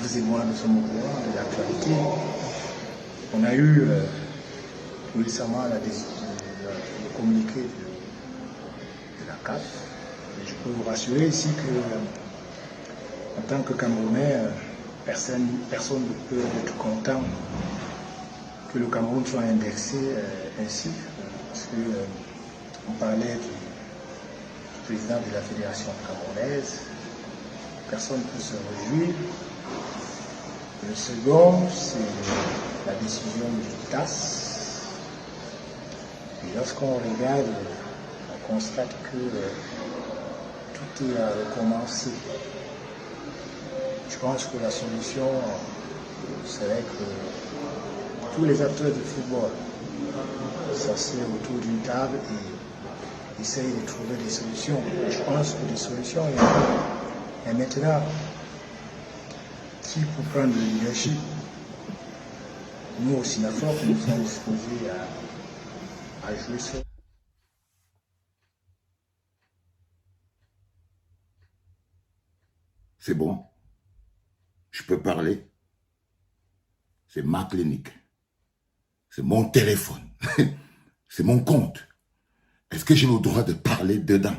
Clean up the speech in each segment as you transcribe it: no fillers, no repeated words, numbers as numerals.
vous et moi, nous sommes au courant de l'actualité. On a eu tout récemment le communiqué de la CAF. Et je peux vous rassurer ici que, en tant que Camerounais, personne ne peut être content que le Cameroun soit indexé ainsi. Parce qu'on parlait du président de la Fédération camerounaise. Personne ne peut se réjouir. Le second, c'est la décision du TAS. Et lorsqu'on regarde, on constate que tout est à recommencer. Je pense que la solution serait que tous les acteurs de football s'asseyent autour d'une table et essayent de trouver des solutions. Et je pense que des solutions, il y en a. Et maintenant, qui pour prendre le leadership? Nous, au Sinafor, nous sommes disposés à jouer sur. C'est bon. Je peux parler. C'est ma clinique. C'est mon téléphone. C'est mon compte. Est-ce que j'ai le droit de parler dedans?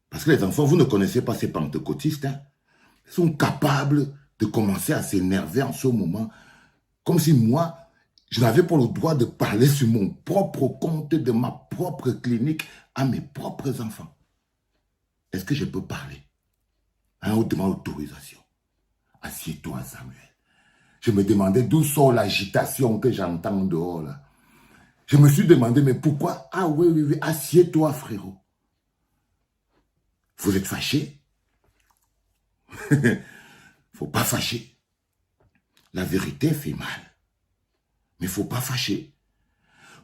Parce que les enfants, vous ne connaissez pas ces pentecôtistes, hein? Ils sont capables de commencer à s'énerver en ce moment, comme si moi, je n'avais pas le droit de parler sur mon propre compte de ma propre clinique à mes propres enfants. Est-ce que je peux parler? Hein, on demande autorisation. Assieds-toi, Samuel. Je me demandais d'où sort l'agitation que j'entends dehors, là. Je me suis demandé, mais pourquoi? Ah oui, oui, oui, assieds-toi, frérot. Vous êtes fâché? Faut pas fâcher. La vérité fait mal. Mais faut pas fâcher.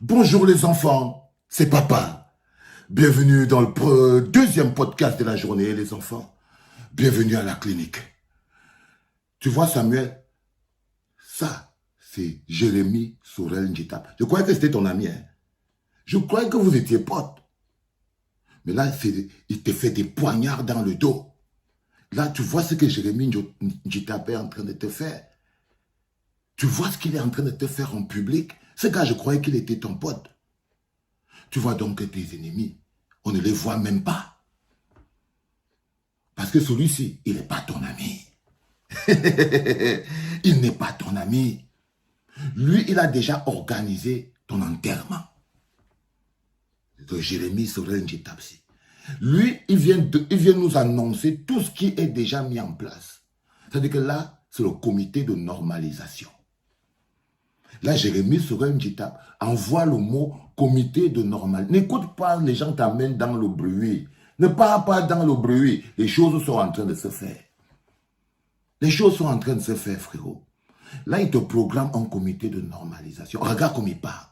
Bonjour les enfants, c'est papa. Bienvenue dans le deuxième podcast de la journée, les enfants. Bienvenue à la clinique. Tu vois, Samuel, ça, c'est Jérémy Sorel Njitap. Je croyais que c'était ton ami. Hein? Je croyais que vous étiez potes. Mais là, il te fait des poignards dans le dos. Là, tu vois ce que Jérémy Njitap est en train de te faire. Tu vois ce qu'il est en train de te faire en public. Ce gars, je croyais qu'il était ton pote. Tu vois donc que tes ennemis, on ne les voit même pas. Parce que celui-ci, il n'est pas ton ami. Il n'est pas ton ami. Lui, il a déjà organisé ton enterrement. De Jérémy Sorel Njitapsi. Lui, il vient nous annoncer tout ce qui est déjà mis en place. C'est-à-dire que là, c'est le comité de normalisation. Là, Jérémy Sorel Njitap envoie le mot comité de normalisation. N'écoute pas, les gens t'amènent dans le bruit. Ne pars pas dans le bruit. Les choses sont en train de se faire. Les choses sont en train de se faire, frérot. Là, il te programme un comité de normalisation. Regarde comme il parle.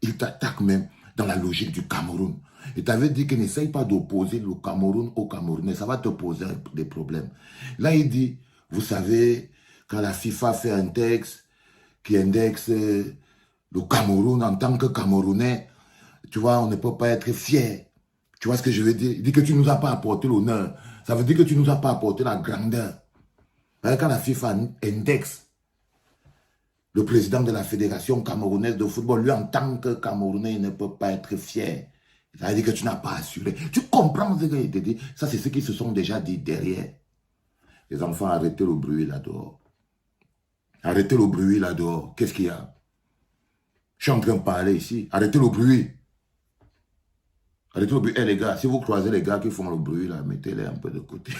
Il t'attaque même dans la logique du Cameroun. Il t'avait dit qu'il n'essaye pas d'opposer le Cameroun au Camerounais. Ça va te poser des problèmes. Là, il dit, vous savez, quand la FIFA fait un texte qui indexe le Cameroun en tant que Camerounais, tu vois, on ne peut pas être fier. Tu vois ce que je veux dire? Il dit que tu ne nous as pas apporté l'honneur. Ça veut dire que tu ne nous as pas apporté la grandeur. Quand la FIFA indexe le président de la Fédération camerounaise de football, lui, en tant que Camerounais, il ne peut pas être fier. Ça veut dire que tu n'as pas assuré. Tu comprends ce qu'il te dit? Ça, c'est ce qu'ils se sont déjà dit derrière. Les enfants, arrêtez le bruit là-dehors. Arrêtez le bruit là-dehors. Qu'est-ce qu'il y a? Je suis en train de parler ici. Arrêtez le bruit. Arrêtez le bruit. Eh les gars, si vous croisez les gars qui font le bruit, là, mettez-les un peu de côté.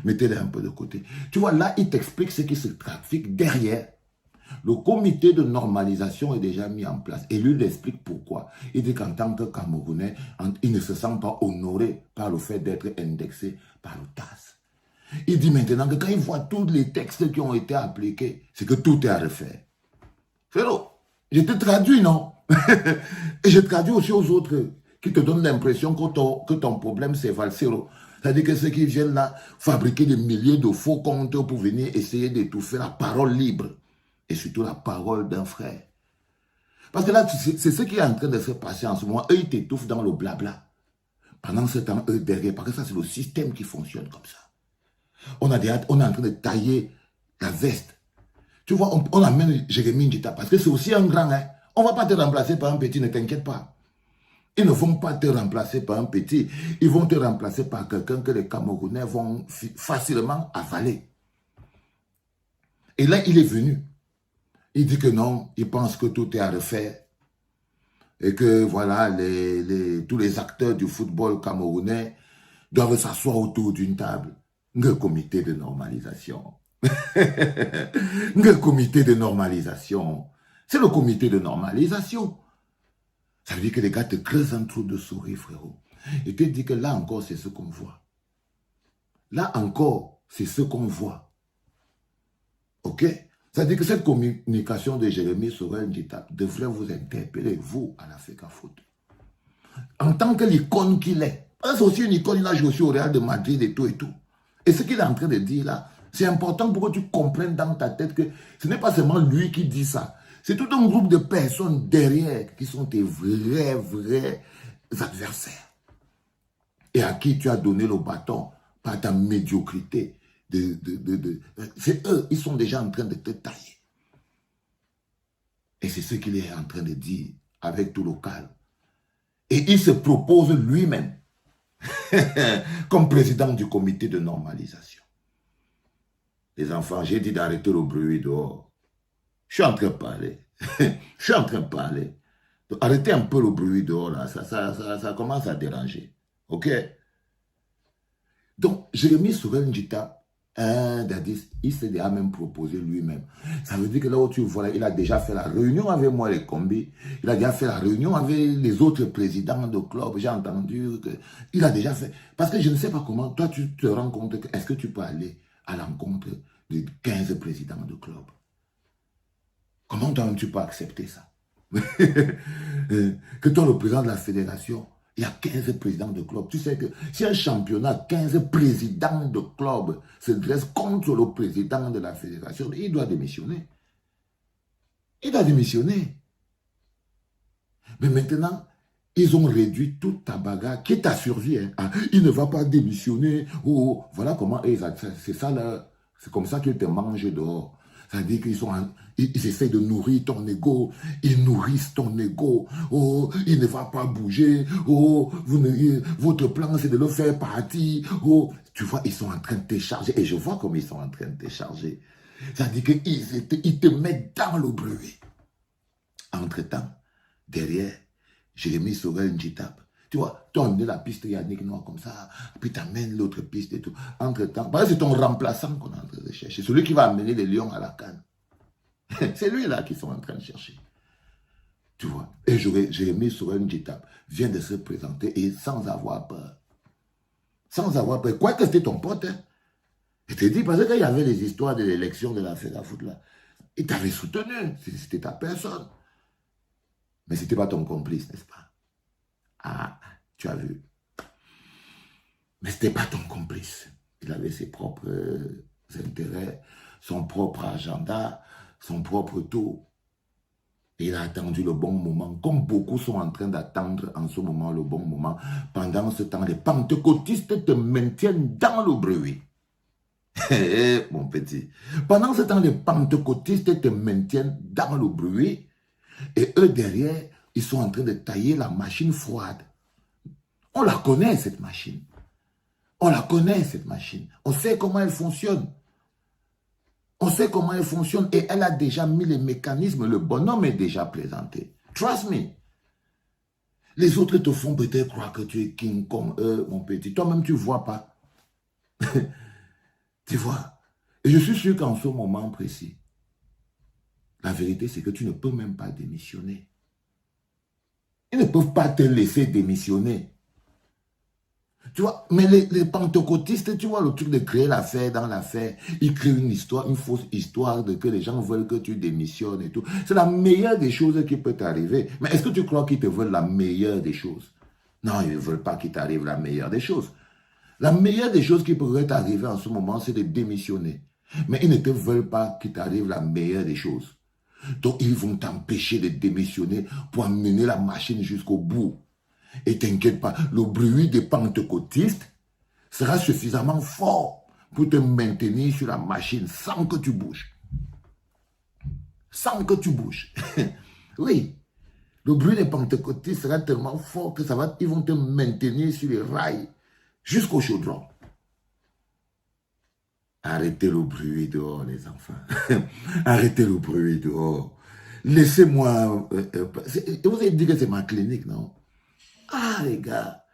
Mettez-les un peu de côté. Tu vois, là, il t'explique ce qui se trafique derrière. Le comité de normalisation est déjà mis en place. Et lui, il explique pourquoi. Il dit qu'en tant que Camerounais, il ne se sent pas honoré par le fait d'être indexé par le TAS. Il dit maintenant que quand il voit tous les textes qui ont été appliqués, c'est que tout est à refaire. Frérot, je te traduis, non? Et je traduis aussi aux autres qui te donnent l'impression que ton problème, c'est Valsero. C'est-à-dire que ceux qui viennent là fabriquer des milliers de faux comptes pour venir essayer d'étouffer la parole libre. Et surtout la parole d'un frère. Parce que là, c'est ce qui est en train de se passer en ce moment. Eux, ils t'étouffent dans le blabla. Pendant ce temps, eux derrière, parce que ça, c'est le système qui fonctionne comme ça. On est en train de tailler la veste. Tu vois, on amène Jérémie Njita parce que c'est aussi un grand. Hein. On ne va pas te remplacer par un petit, ne t'inquiète pas. Ils ne vont pas te remplacer par un petit. Ils vont te remplacer par quelqu'un que les Camerounais vont facilement avaler. Et là, il est venu. Il dit que non, il pense que tout est à refaire. Et que voilà, tous les acteurs du football camerounais doivent s'asseoir autour d'une table. Un comité de normalisation. Un comité de normalisation. C'est le comité de normalisation. Ça veut dire que les gars te creusent un trou de souris, frérot. Et te dit que là encore, c'est ce qu'on voit. Là encore, c'est ce qu'on voit. Ok? Ça veut dire que cette communication de Jérémie Sorel Njita devrait vous interpeller, vous, à l'Africa Foot. En tant que l'icône qu'il est. C'est aussi une icône, il a joué aussi au Real de Madrid et tout et tout. Et ce qu'il est en train de dire là, c'est important pour que tu comprennes dans ta tête que ce n'est pas seulement lui qui dit ça. C'est tout un groupe de personnes derrière qui sont tes vrais adversaires. Et à qui tu as donné le bâton par ta médiocrité. C'est eux, ils sont déjà en train de te tailler. Et c'est ce qu'il est en train de dire avec tout le calme. Et il se propose lui-même comme président du comité de normalisation. Les enfants, j'ai dit d'arrêter le bruit dehors. Je suis en train de parler. Je suis en train de parler. Donc, arrêtez un peu le bruit dehors, là. Ça commence à déranger. OK? Donc, Jérémie Sorel Njita, il s'est déjà même proposé lui-même. Ça veut dire que là où tu vois, il a déjà fait la réunion avec moi, les combis. Il a déjà fait la réunion avec les autres présidents de club. J'ai entendu qu'il a déjà fait. Parce que je ne sais pas comment, toi, tu te rends compte que est-ce que tu peux aller à l'encontre de 15 présidents de club? Comment tu peux accepter ça? Que toi, le président de la fédération, il y a 15 présidents de club. Tu sais que si un championnat, 15 présidents de club se dressent contre le président de la fédération, il doit démissionner. Il doit démissionner. Mais maintenant, ils ont réduit toute ta bagarre, qui est à survie. Hein. Ah, il ne va pas démissionner. Oh, voilà comment c'est ça là. C'est comme ça qu'ils te mangent dehors. C'est-à-dire qu'ils essaient de nourrir ton ego. Ils nourrissent ton ego. Oh, il ne va pas bouger. Oh, votre plan, c'est de le faire partir. Oh, tu vois, ils sont en train de te charger. Et je vois comme ils sont en train de te charger. C'est-à-dire qu'ils te mettent dans le bruit. Entre-temps, derrière, Jérémie Sorel Njita. Tu vois, tu as emmené la piste Yannick Noir comme ça, puis tu amènes l'autre piste et tout. Entre-temps, c'est ton remplaçant qu'on est en train de chercher. Celui qui va amener les lions à la canne. C'est lui là qu'ils sont en train de chercher. Tu vois. Et Jérémie Sorel Njita vient de se présenter et sans avoir peur. Sans avoir peur. Quoi que c'était ton pote, hein. Je te dis, parce qu'il y avait les histoires de l'élection de la FEDAFOOT là. Il t'avait soutenu. C'était ta personne. Mais ce n'était pas ton complice, n'est-ce pas? Ah, tu as vu. Mais ce n'était pas ton complice. Il avait ses propres intérêts, son propre agenda, son propre tour. Et il a attendu le bon moment, comme beaucoup sont en train d'attendre en ce moment le bon moment. Pendant ce temps, les pentecôtistes te maintiennent dans le bruit. Mon petit. Pendant ce temps, les pentecôtistes te maintiennent dans le bruit. Et eux, derrière, ils sont en train de tailler la machine froide. On la connaît, cette machine. On la connaît, cette machine. On sait comment elle fonctionne. On sait comment elle fonctionne et elle a déjà mis les mécanismes. Le bonhomme est déjà présenté. Trust me. Les autres te font peut-être croire que tu es king comme eux, mon petit. Toi-même, tu ne vois pas. Tu vois. Et je suis sûr qu'en ce moment précis, la vérité, c'est que tu ne peux même pas démissionner. Ils ne peuvent pas te laisser démissionner. Tu vois, mais les pentecôtistes, tu vois, le truc de créer l'affaire dans l'affaire, ils créent une histoire, une fausse histoire de que les gens veulent que tu démissionnes et tout. C'est la meilleure des choses qui peut t'arriver. Mais est-ce que tu crois qu'ils te veulent la meilleure des choses? Non, ils ne veulent pas qu'il t'arrive la meilleure des choses. La meilleure des choses qui pourrait t'arriver en ce moment, c'est de démissionner. Mais ils ne te veulent pas qu'il t'arrive la meilleure des choses. Donc, ils vont t'empêcher de démissionner pour amener la machine jusqu'au bout. Et t'inquiète pas, le bruit des pentecôtistes sera suffisamment fort pour te maintenir sur la machine sans que tu bouges. Sans que tu bouges. Oui. Le bruit des pentecôtistes sera tellement fort que ils vont te maintenir sur les rails jusqu'au chaudron. Arrêtez le bruit dehors, les enfants. Arrêtez le bruit dehors. Laissez-moi... vous avez dit que c'est ma clinique, non? Ah, les gars,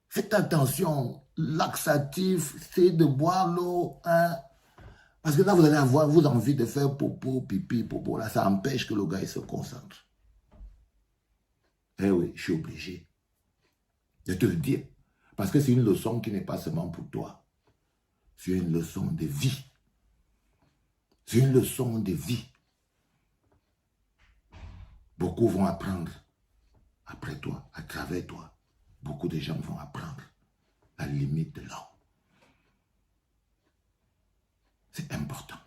faites attention. Laxatif, c'est de boire l'eau. Hein? Parce que là, vous allez avoir vous envie de faire popo, pipi, popo. Là, ça empêche que le gars il se concentre. Eh oui, je suis obligé de te le dire. Parce que c'est une leçon qui n'est pas seulement pour toi. C'est une leçon de vie. C'est une leçon de vie. Beaucoup vont apprendre après toi, à travers toi. Beaucoup de gens vont apprendre la limite de l'homme. C'est important.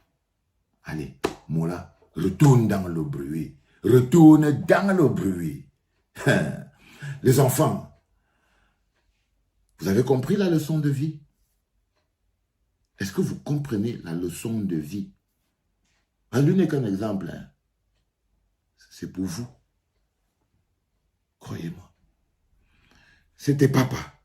Allez, Mola, retourne dans le bruit. Retourne dans le bruit. Les enfants, vous avez compris la leçon de vie? Est-ce que vous comprenez la leçon de vie? Lui n'est qu'un exemple. Hein. C'est pour vous. Croyez-moi. C'était papa.